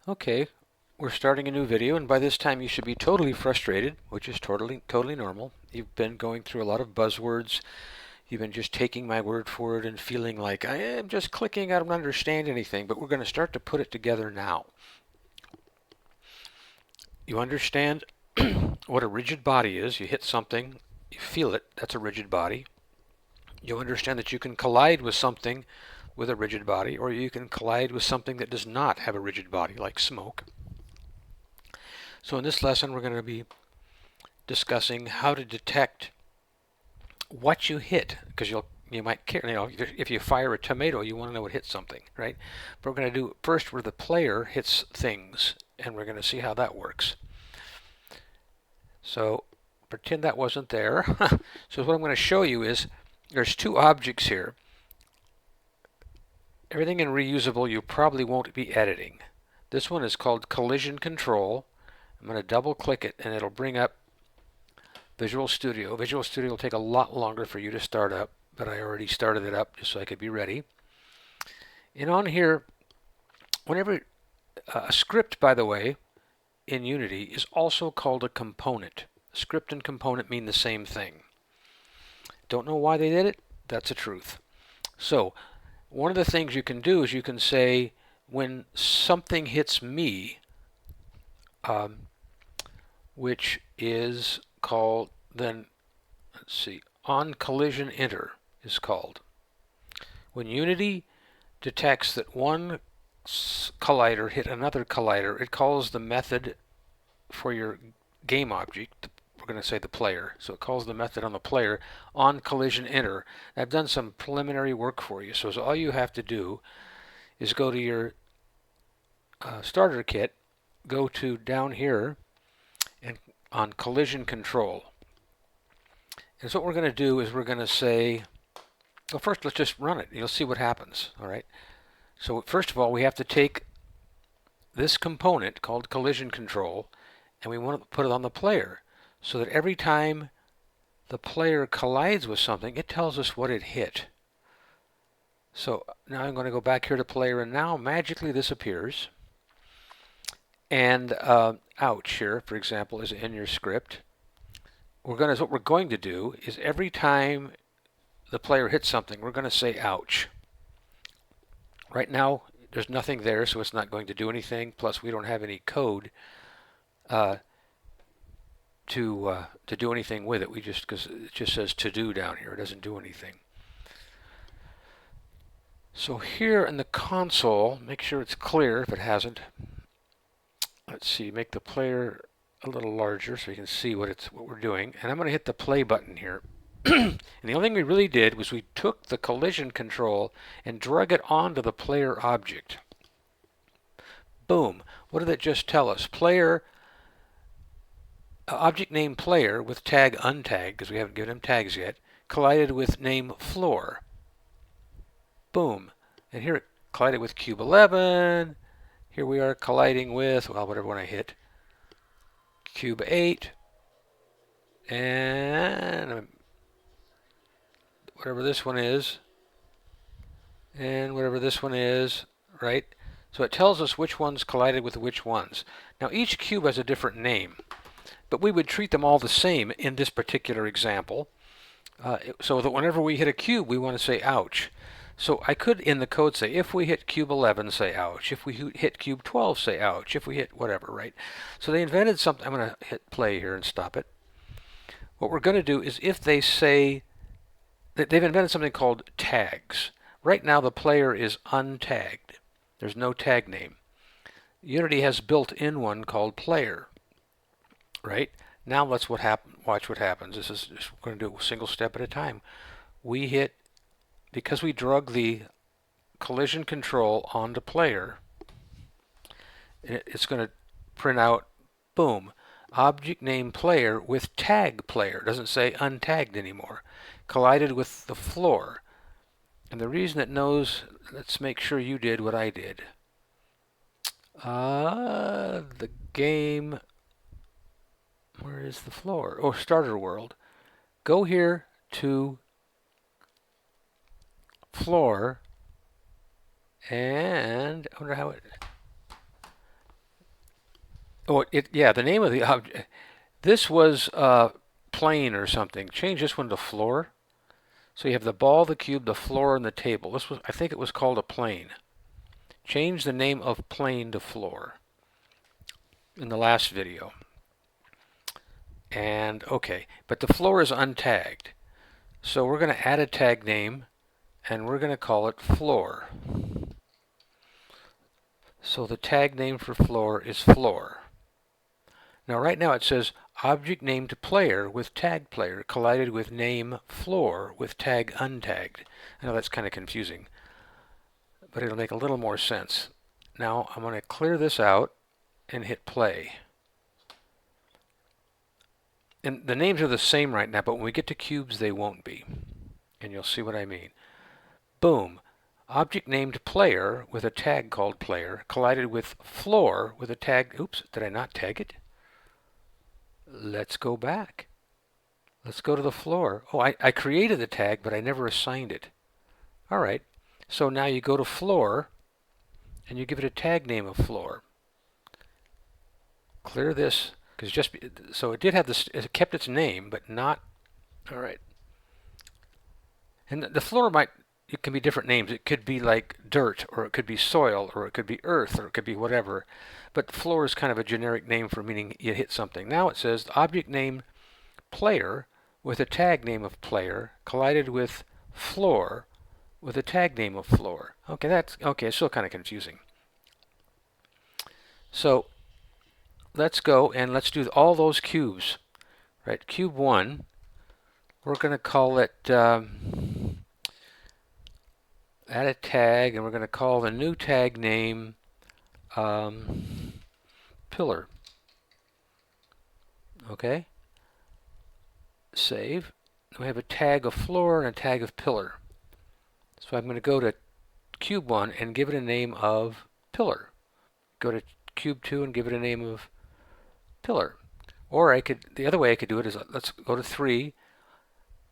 Okay, we're starting a new video, and by this time you should be totally frustrated, which is totally normal. You've been going through a lot of buzzwords. You've been just taking my word for it and feeling like I am just clicking, I don't understand anything, but we're going to start to put it together now. You understand what a rigid body is. You hit something, you feel it, that's a rigid body. You understand that you can collide with something with a rigid body, or you can collide with something that does not have a rigid body, like smoke. So in this lesson, we're going to be discussing how to detect what you hit, because you might care. If you fire a tomato, you want to know what hit something, right? But we're going to do first where the player hits things, and we're going to see how that works. So pretend that wasn't there. So what I'm going to show you is there's two objects here. Everything in reusable you probably won't be editing. This one is called collision control. I'm going to double click it and it'll bring up Visual Studio. Visual Studio will take a lot longer for you to start up, but I already started it up just so I could be ready. And on here, whenever a script, by the way, in Unity is also called a component. Script and component mean the same thing. Don't know why they did it? That's the truth. So one of the things you can do is you can say when something hits me, which is called then, let's see, on collision enter is called. When Unity detects that one collider hit another collider, it calls the method for your game object, we're going to say the player, so it calls the method on the player on collision enter. I've done some preliminary work for you, so all you have to do is go to your starter kit, go to down here and on collision control. And so what we're going to do is we're going to say, well, first let's just run it. You'll see what happens. All right. So first of all, we have to take this component called collision control, and we want to put it on the player so that every time the player collides with something, it tells us what it hit. So now I'm going to go back here to player, and now magically this appears. And ouch here, for example, is in your script. What we're going to do is every time the player hits something, we're going to say ouch. Right now, there's nothing there, so it's not going to do anything. Plus, we don't have any code to do anything with it. Because it just says to do down here. It doesn't do anything. So here in the console, make sure it's clear if it hasn't. Let's see, make the player a little larger so you can see what we're doing. And I'm going to hit the play button here. And the only thing we really did was we took the collision control and drug it onto the player object. Boom. What did it just tell us? Player, object name player with tag untagged, because we haven't given him tags yet, collided with name floor. Boom. And here it collided with cube 11. Here we are colliding with, well, whatever one I hit, cube 8. And whatever this one is, and whatever this one is, right? So it tells us which ones collided with which ones. Now each cube has a different name, but we would treat them all the same in this particular example. So that whenever we hit a cube, we want to say ouch. So I could in the code say if we hit cube 11, say ouch. If we hit cube 12, say ouch. If we hit whatever, right? So they invented something. I'm going to hit play here and stop it. What we're going to do is if they say that they've invented something called tags. Right now the player is untagged. There's no tag name. Unity has built in one called player. Right? Now let's watch what happens. This is just, we're going to do it a single step at a time. We hit, because we drug the collision control onto player, it's going to print out, boom, object name player with tag player. It doesn't say untagged anymore. Collided with the floor. And the reason it knows, let's make sure you did what I did. The game, where is the floor? Oh, starter world. Go here to floor, and I wonder how it, Oh, yeah, the name of the object. This was plane or something. Change this one to floor. So you have the ball, the cube, the floor, and the table. This was, I think it was called a plane. Change the name of plane to floor in the last video. And okay, but the floor is untagged. So we're going to add a tag name and we're going to call it floor. So the tag name for floor is floor. Now right now it says object named player with tag player collided with name floor with tag untagged. I know that's kind of confusing, but it'll make a little more sense. Now I'm going to clear this out and hit play. And the names are the same right now, but when we get to cubes they won't be. And you'll see what I mean. Boom. Object named player with a tag called player collided with floor with a tag. Oops, did I not tag it? Let's go back. Let's go to the floor. Oh, I created the tag, but I never assigned it. All right. So now you go to floor and you give it a tag name of floor. Clear this, because so it did have this, it kept its name, but not. All right. And the floor it can be different names. It could be like dirt, or it could be soil, or it could be earth, or it could be whatever. But floor is kind of a generic name for meaning you hit something. Now it says the object name player with a tag name of player collided with floor with a tag name of floor. Okay, it's still kind of confusing. So let's go and let's do all those cubes. Right, cube 1, we're going to call it add a tag, and we're going to call the new tag name pillar. Okay. Save. We have a tag of floor and a tag of pillar. So I'm going to go to cube 1 and give it a name of pillar. Go to cube 2 and give it a name of pillar. Or the other way I could do it is, let's go to 3,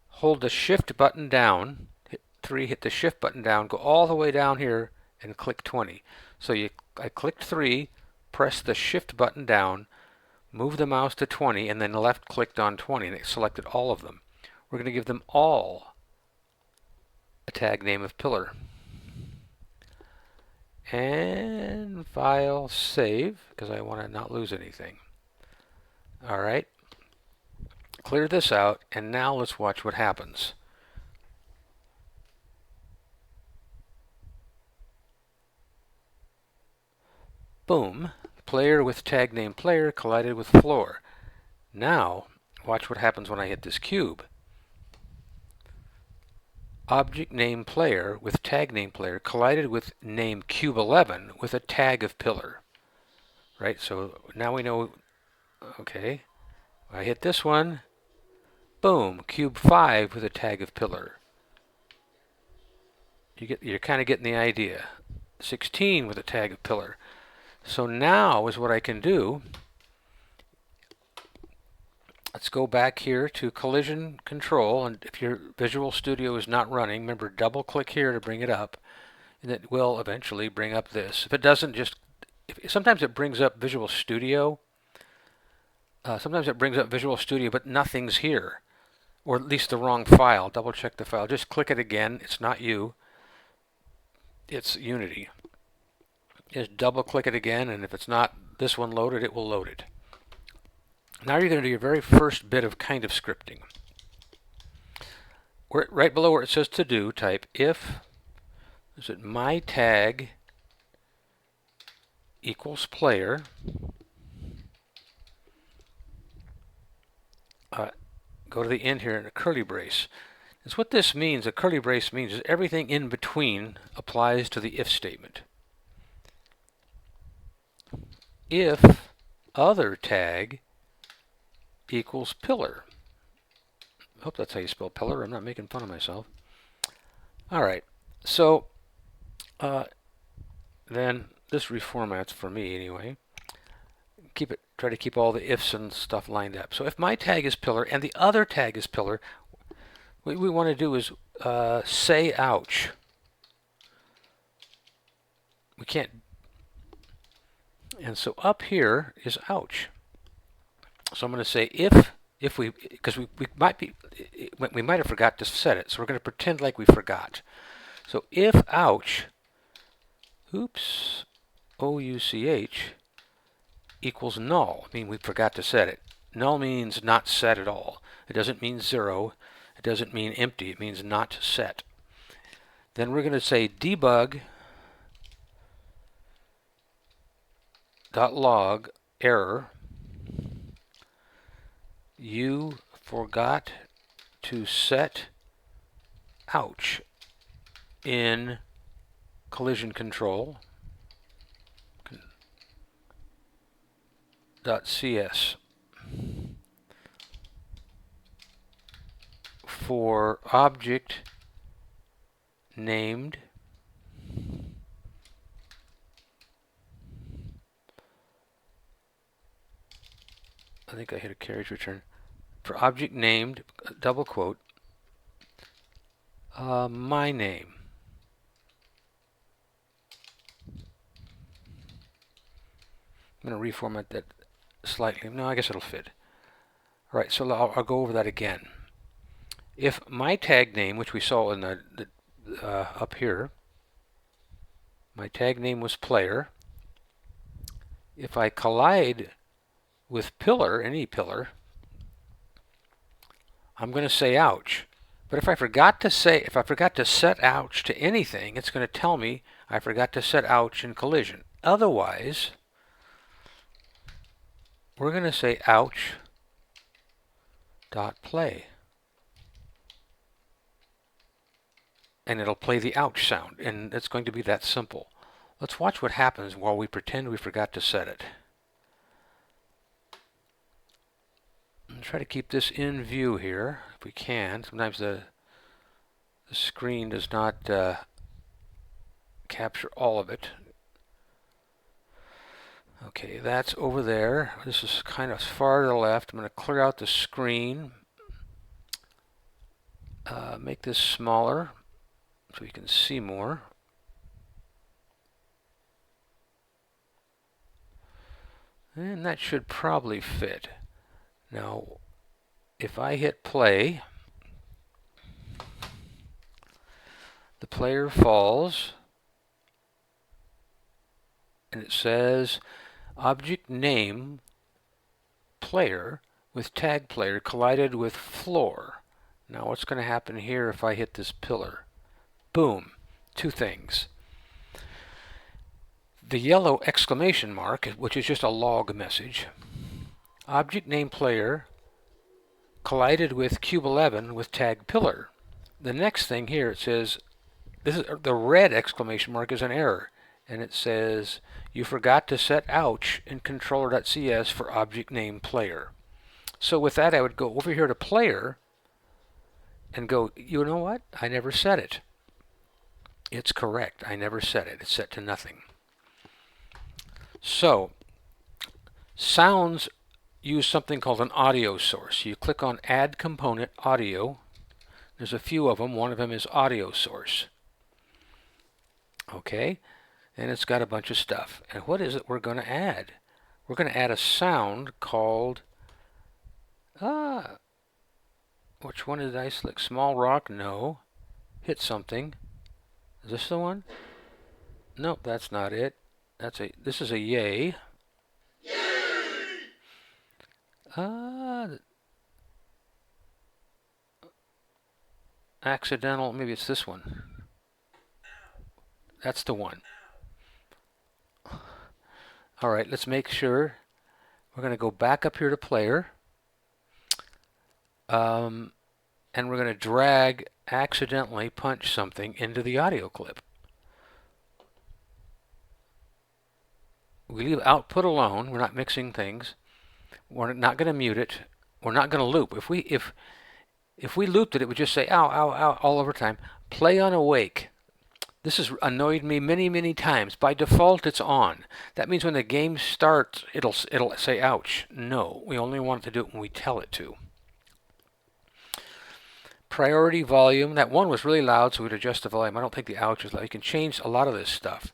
hold the shift button down, hit 3, hit the shift button down, go all the way down here and click 20. So I clicked 3, press the shift button down, move the mouse to 20, and then left clicked on 20, and it selected all of them. We're going to give them all a tag name of pillar. And file save, because I want to not lose anything. All right. Clear this out, and now let's watch what happens. Boom. Player with tag name player collided with floor. Now, watch what happens when I hit this cube. Object name player with tag name player collided with name cube 11 with a tag of pillar. Right, so now we know, okay, I hit this one, boom, cube 5 with a tag of pillar. You're kind of getting the idea. 16 with a tag of pillar. So now is what I can do. Let's go back here to collision control, and if your Visual Studio is not running, remember double click here to bring it up, and it will eventually bring up this. If it doesn't, sometimes it brings up Visual Studio. Sometimes it brings up Visual Studio, but nothing's here, or at least the wrong file. Double check the file. Just click it again. It's not you. It's Unity. Just double click it again, and if it's not this one loaded, it will load it. Now you're going to do your very first bit of kind of scripting. Right below where it says to do, type if my tag equals player. Go to the end here in a curly brace. It's what this means, a curly brace means, is everything in between applies to the if statement. If other tag equals pillar. I hope that's how you spell pillar. I'm not making fun of myself. All right. So then this reformats for me anyway. Try to keep all the ifs and stuff lined up. So if my tag is pillar and the other tag is pillar, what we want to do is say ouch. We can't. And so up here is ouch. So I'm going to say if we, because we might have forgot to set it, so we're going to pretend like we forgot. So if ouch, oops, OUCH equals null, I mean we forgot to set it. Null means not set at all. It doesn't mean zero. It doesn't mean empty. It means not set. Then we're going to say debug .log error. You forgot to set ouch in collision control .cs for object named I think I hit a carriage return for object named double quote my name. I'm going to reformat that slightly. No, I guess it'll fit. All right, so I'll go over that again. If my tag name, which we saw in the up here, my tag name was player. If I collide with pillar, any pillar, I'm going to say ouch. But if I forgot to set ouch to anything, it's going to tell me I forgot to set ouch in collision. Otherwise, we're going to say ouch dot play. And it'll play the ouch sound, and it's going to be that simple. Let's watch what happens while we pretend we forgot to set it. I'll try to keep this in view here, if we can. Sometimes the screen does not capture all of it. Okay, that's over there. This is kind of far to the left. I'm going to clear out the screen. Make this smaller so you can see more. And that should probably fit. Now, if I hit play, the player falls, and it says object name player with tag player collided with floor. Now what's going to happen here if I hit this pillar? Boom. Two things. The yellow exclamation mark, which is just a log message. Object name player collided with cube 11 with tag pillar. The next thing here, it says, this is the red exclamation mark is an error. And it says, you forgot to set ouch in controller.cs for object name player. So with that, I would go over here to player and go, you know what? I never set it. It's correct. I never set it. It's set to nothing. So, sounds use something called an audio source. You click on Add Component Audio. There's a few of them. One of them is audio source. Okay, and it's got a bunch of stuff. And what is it we're going to add? We're going to add a sound called, which one did I select? Small rock? No. Hit something. Is this the one? Nope, that's not it. This is a yay. Accidental, maybe it's this one. That's the one. All right, let's make sure. We're going to go back up here to player. And we're going to drag accidentally punch something into the audio clip. We leave output alone. We're not mixing things. We're not going to mute it. We're not going to loop. If we looped it, it would just say ow, ow, ow all over time. Play on awake. This has annoyed me many, many times. By default, it's on. That means when the game starts, it'll say ouch. No, we only want it to do it when we tell it to. Priority volume. That one was really loud, so we'd adjust the volume. I don't think the ouch is loud. You can change a lot of this stuff.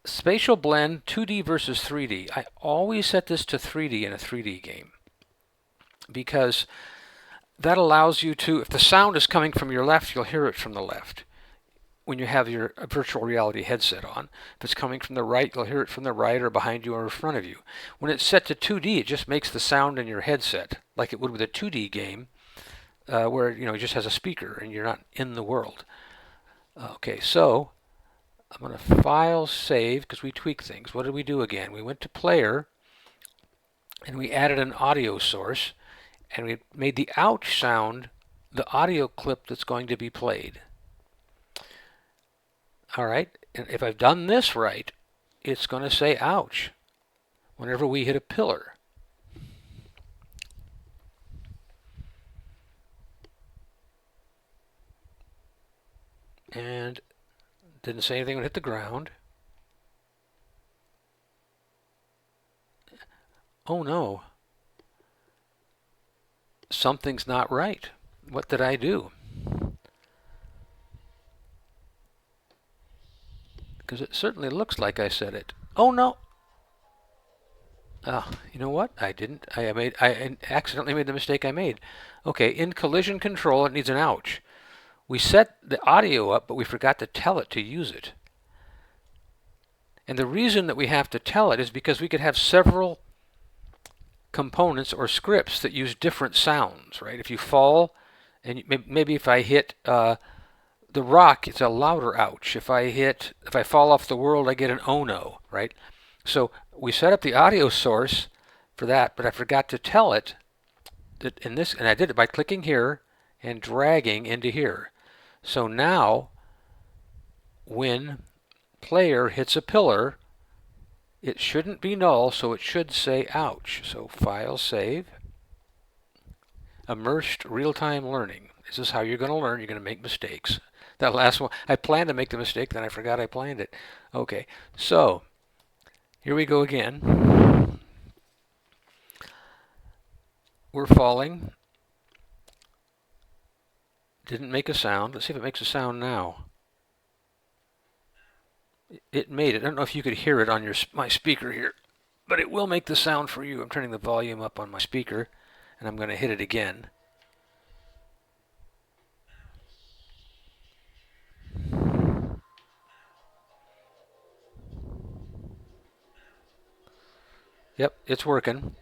Spatial blend 2D versus 3D. I always set this to 3D in a 3D game because that allows you to, if the sound is coming from your left, you'll hear it from the left when you have your virtual reality headset on. If it's coming from the right, you'll hear it from the right or behind you or in front of you. When it's set to 2D, it just makes the sound in your headset like it would with a 2D game where it just has a speaker and you're not in the world. Okay, so I'm going to file save because we tweak things. What did we do again? We went to player and we added an audio source and we made the ouch sound the audio clip that's going to be played. All right, and if I've done this right, it's going to say ouch whenever we hit a pillar. And didn't say anything when it hit the ground. Oh no. Something's not right. What did I do? Because it certainly looks like I said it. Oh no. You know what? I didn't. I accidentally made the mistake I made. Okay, in collision control, it needs an ouch. We set the audio up, but we forgot to tell it to use it. And the reason that we have to tell it is because we could have several components or scripts that use different sounds, right? If you fall, and maybe if I hit the rock, it's a louder ouch. If I fall off the world, I get an oh no, right? So we set up the audio source for that, but I forgot to tell it that and I did it by clicking here and dragging into here. So now, when player hits a pillar, it shouldn't be null, so it should say ouch. So file save. Immersed real-time learning. This is how you're going to learn. You're going to make mistakes. That last one, I planned to make the mistake, then I forgot I planned it. Okay, so here we go again. We're falling. Didn't make a sound. Let's see if it makes a sound now. It made it. I don't know if you could hear it on my speaker here, but it will make the sound for you. I'm turning the volume up on my speaker, and I'm going to hit it again. Yep, it's working.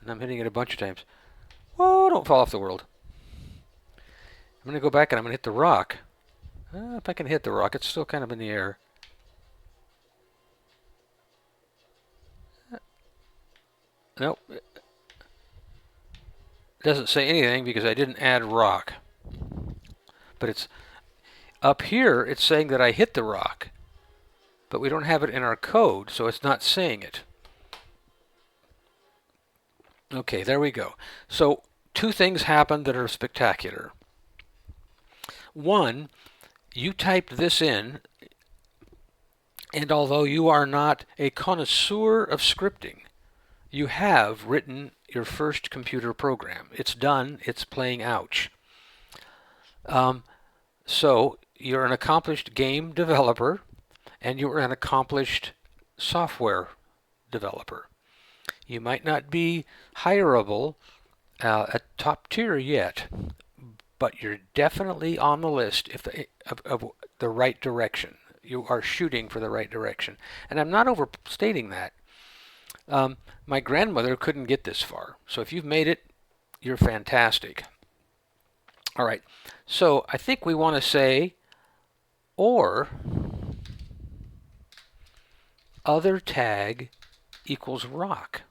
And I'm hitting it a bunch of times. Whoa, don't fall off the world. I'm going to go back and I'm going to hit the rock. If I can hit the rock, it's still kind of in the air. Nope. It doesn't say anything because I didn't add rock. But it's up here, it's saying that I hit the rock. But we don't have it in our code, so it's not saying it. Okay, there we go. So two things happened that are spectacular. One, you typed this in, and although you are not a connoisseur of scripting, you have written your first computer program. It's done. It's playing ouch. So you're an accomplished game developer, and you're an accomplished software developer. You might not be hireable at top tier yet, but you're definitely on the list of the right direction. You are shooting for the right direction. And I'm not overstating that. My grandmother couldn't get this far. So if you've made it, you're fantastic. All right. So I think we want to say, or other tag equals rock.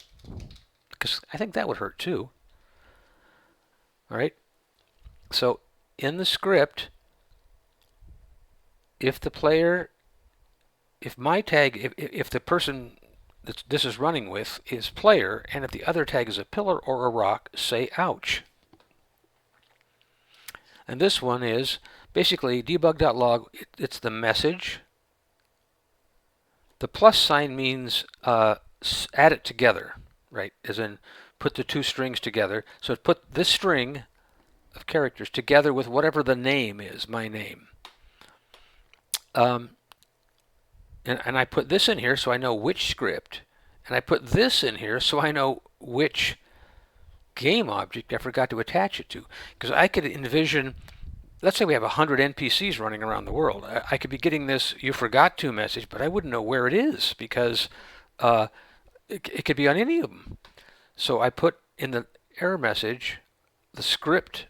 Because I think that would hurt too. All right. So in the script, if the person that this is running with is player, and if the other tag is a pillar or a rock, say ouch. And this one is basically debug.log. It's the message. The plus sign means add it together, right? As in put the two strings together. So put this string of characters together with whatever the name is, my name. And I put this in here so I know which script, and I put this in here so I know which game object I forgot to attach it to. Because I could envision, let's say we have 100 NPCs running around the world. I could be getting this "you forgot to" message, but I wouldn't know where it is because it could be on any of them. So I put in the error message the script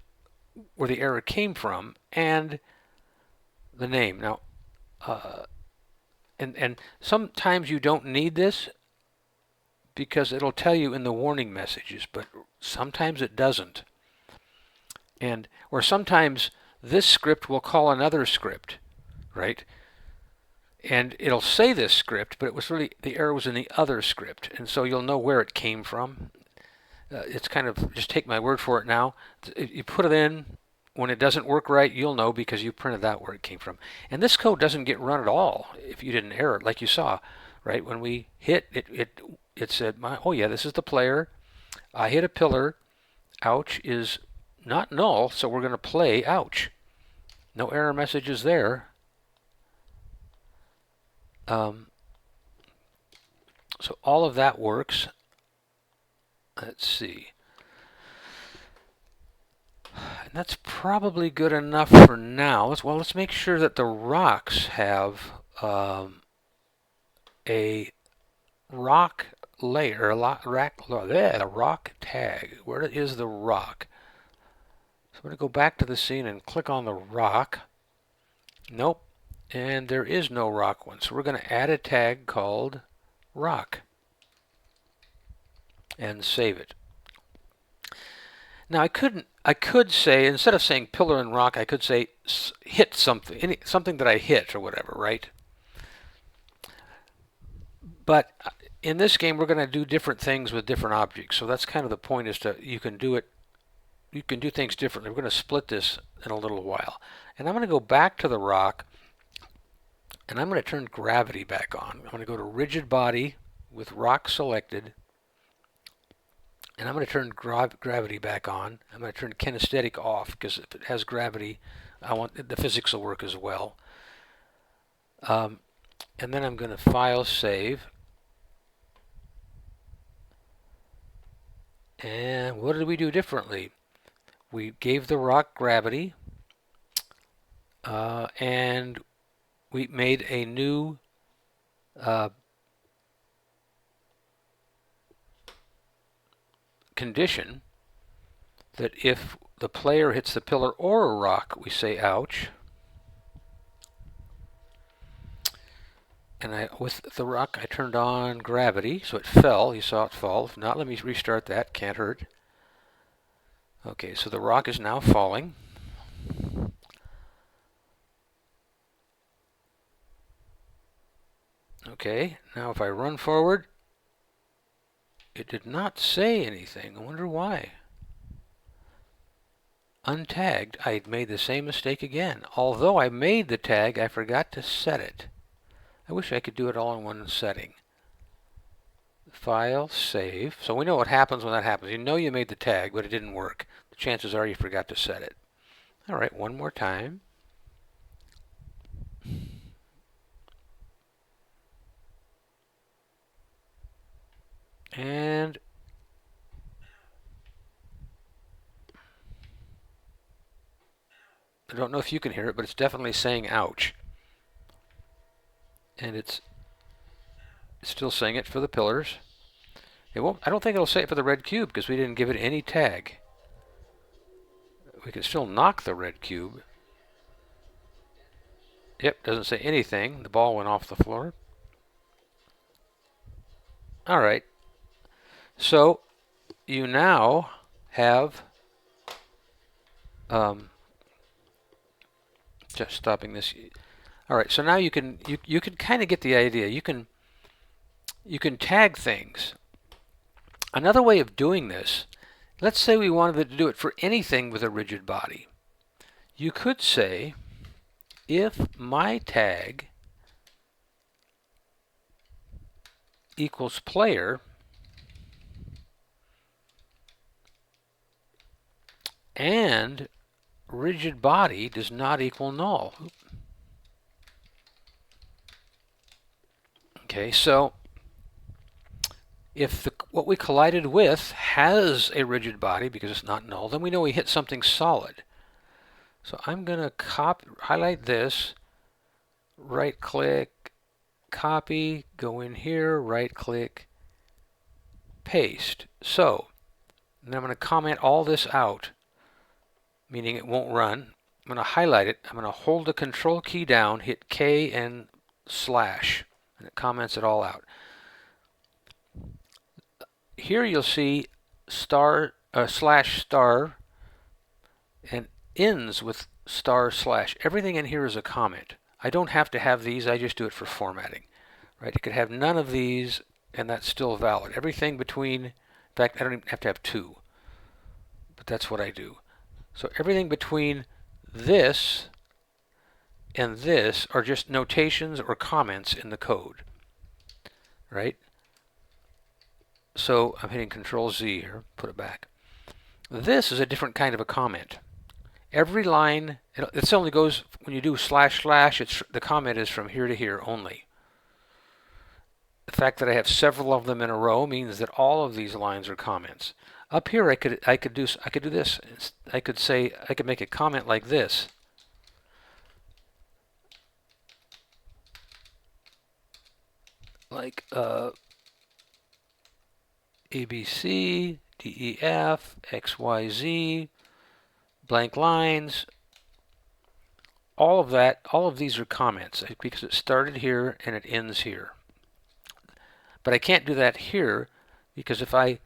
where the error came from and the name. Now, and sometimes you don't need this because it'll tell you in the warning messages, but sometimes it doesn't. Or sometimes this script will call another script, right? And it'll say this script, but it was really, the error was in the other script, and so you'll know where it came from. It's kind of, just take my word for it now. You put it in, when it doesn't work right, you'll know because you printed out where it came from. And this code doesn't get run at all if you didn't error it, like you saw, right? When we hit, it said, oh yeah, this is the player. I hit a pillar. Ouch is not null, so we're going to play ouch. No error messages there. So all of that works. Let's see. And that's probably good enough for now. Well, let's make sure that the rocks have a rock layer, the rock tag. Where is the rock? So I'm going to go back to the scene and click on the rock. Nope. And there is no rock one. So we're going to add a tag called rock and save it. Now I could say, instead of saying pillar and rock, I could say hit something, something that I hit or whatever, right? But in this game, we're going to do different things with different objects. So that's kind of the point, is you can do things differently. We're going to split this in a little while. And I'm going to go back to the rock, and I'm going to turn gravity back on. I'm going to go to rigid body with rock selected. And I'm going to turn gravity back on. I'm going to turn kinesthetic off, because if it has gravity, I want the physics will work as well. And then I'm going to file save. And what did we do differently? We gave the rock gravity, and we made a new condition that if the player hits the pillar or a rock, we say ouch. And with the rock, I turned on gravity, so it fell. You saw it fall. If not, let me restart that. Can't hurt. Okay, so the rock is now falling. Okay, now if I run forward, it did not say anything. I wonder why. Untagged, I made the same mistake again. Although I made the tag, I forgot to set it. I wish I could do it all in one setting. File, save. So we know what happens when that happens. You know you made the tag, but it didn't work. The chances are you forgot to set it. All right, one more time. And I don't know if you can hear it, but it's definitely saying ouch. And it's still saying it for the pillars. It won't. I don't think it'll say it for the red cube because we didn't give it any tag. We can still knock the red cube. Yep, doesn't say anything. The ball went off the floor. All right. So you now have just stopping this. All right. So now you can kind of get the idea. You can tag things. Another way of doing this, let's say we wanted to do it for anything with a rigid body. You could say, if my tag equals player and rigid body does not equal null. Okay, so if what we collided with has a rigid body because it's not null, then we know we hit something solid. So I'm going to highlight this, right-click, copy, go in here, right-click, paste. So then I'm going to comment all this out, meaning it won't run. I'm going to highlight it. I'm going to hold the Control key down, hit K and slash, and it comments it all out. Here you'll see slash star and ends with star slash. Everything in here is a comment. I don't have to have these. I just do it for formatting. Right? You could have none of these and that's still valid. Everything between, in fact, I don't even have to have two, but that's what I do. So everything between this and this are just notations or comments in the code. Right? So I'm hitting Control Z here, put it back. This is a different kind of a comment. Every line, it only goes, when you do slash slash, the comment is from here to here only. The fact that I have several of them in a row means that all of these lines are comments. Up here I could do this. I could make a comment like this. Like ABC, DEF, XYZ, blank lines, all of that, all of these are comments because it started here and it ends here. But I can't do that here because as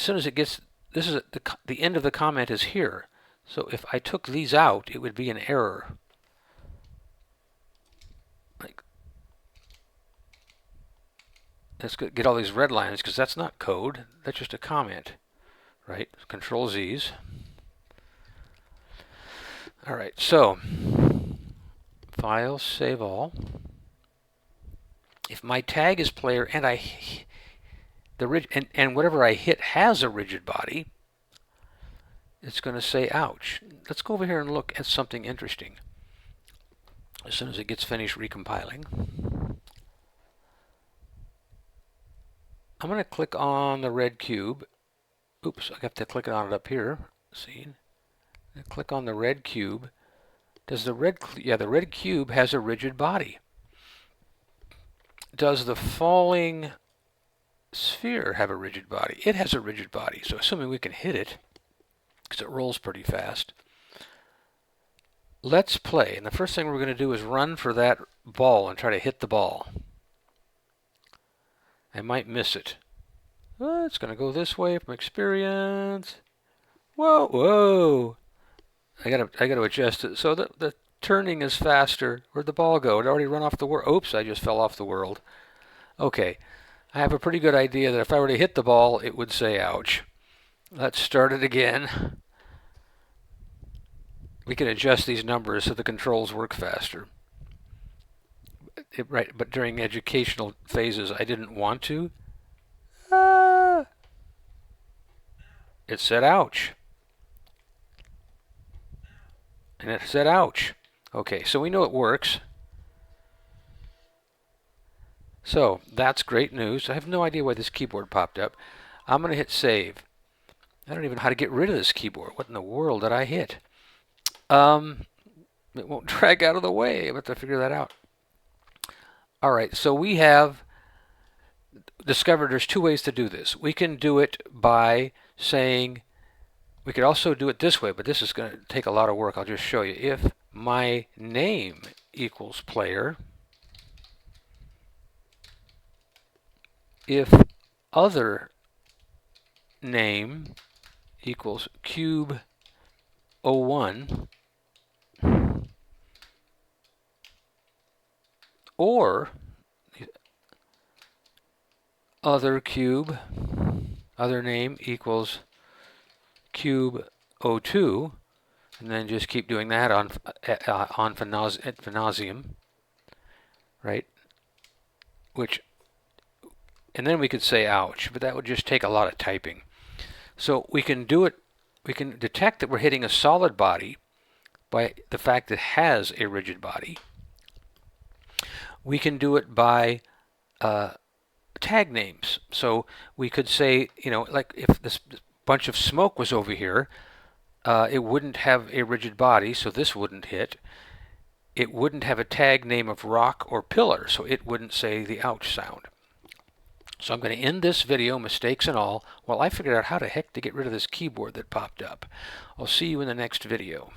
soon as it gets, this is the end of the comment is here. So if I took these out, it would be an error. Like, let's get all these red lines because that's not code. That's just a comment, right? Control Z's. All right, so File, Save All. If my tag is player and and whatever I hit has a rigid body, it's going to say ouch. Let's go over here and look at something interesting. As soon as it gets finished recompiling, I'm going to click on the red cube. Oops, I have to click on it up here. See? Click on the red cube. Does the red cube has a rigid body. Does the falling sphere have a rigid body? It has a rigid body. So assuming we can hit it, because it rolls pretty fast, let's play. And the first thing we're going to do is run for that ball and try to hit the ball. I might miss it. It's going to go this way from experience. Whoa, whoa. I gotta adjust it. So the turning is faster. Where'd the ball go? It already run off the world. Oops, I just fell off the world. Okay. I have a pretty good idea that if I were to hit the ball, it would say ouch. Let's start it again. We can adjust these numbers so the controls work faster. Right, but during educational phases, I didn't want to. It said ouch. And it said ouch. Okay, so we know it works. So that's great news. I have no idea why this keyboard popped up. I'm going to hit save. I don't even know how to get rid of this keyboard. What in the world did I hit? It won't drag out of the way. I have to figure that out. All right, so we have discovered there's two ways to do this. We can do it by saying, we could also do it this way, but this is going to take a lot of work. I'll just show you. If my name equals player, if other name equals cube 01, or other name equals cube 02, and then just keep doing that on ad nauseam, right? And then we could say ouch, but that would just take a lot of typing. So we can do it. We can detect that we're hitting a solid body by the fact that it has a rigid body. We can do it by tag names. So we could say, like if this bunch of smoke was over here, it wouldn't have a rigid body, so this wouldn't hit. It wouldn't have a tag name of rock or pillar, so it wouldn't say the ouch sound. So I'm going to end this video, mistakes and all, while I figure out how the heck to get rid of this keyboard that popped up. I'll see you in the next video.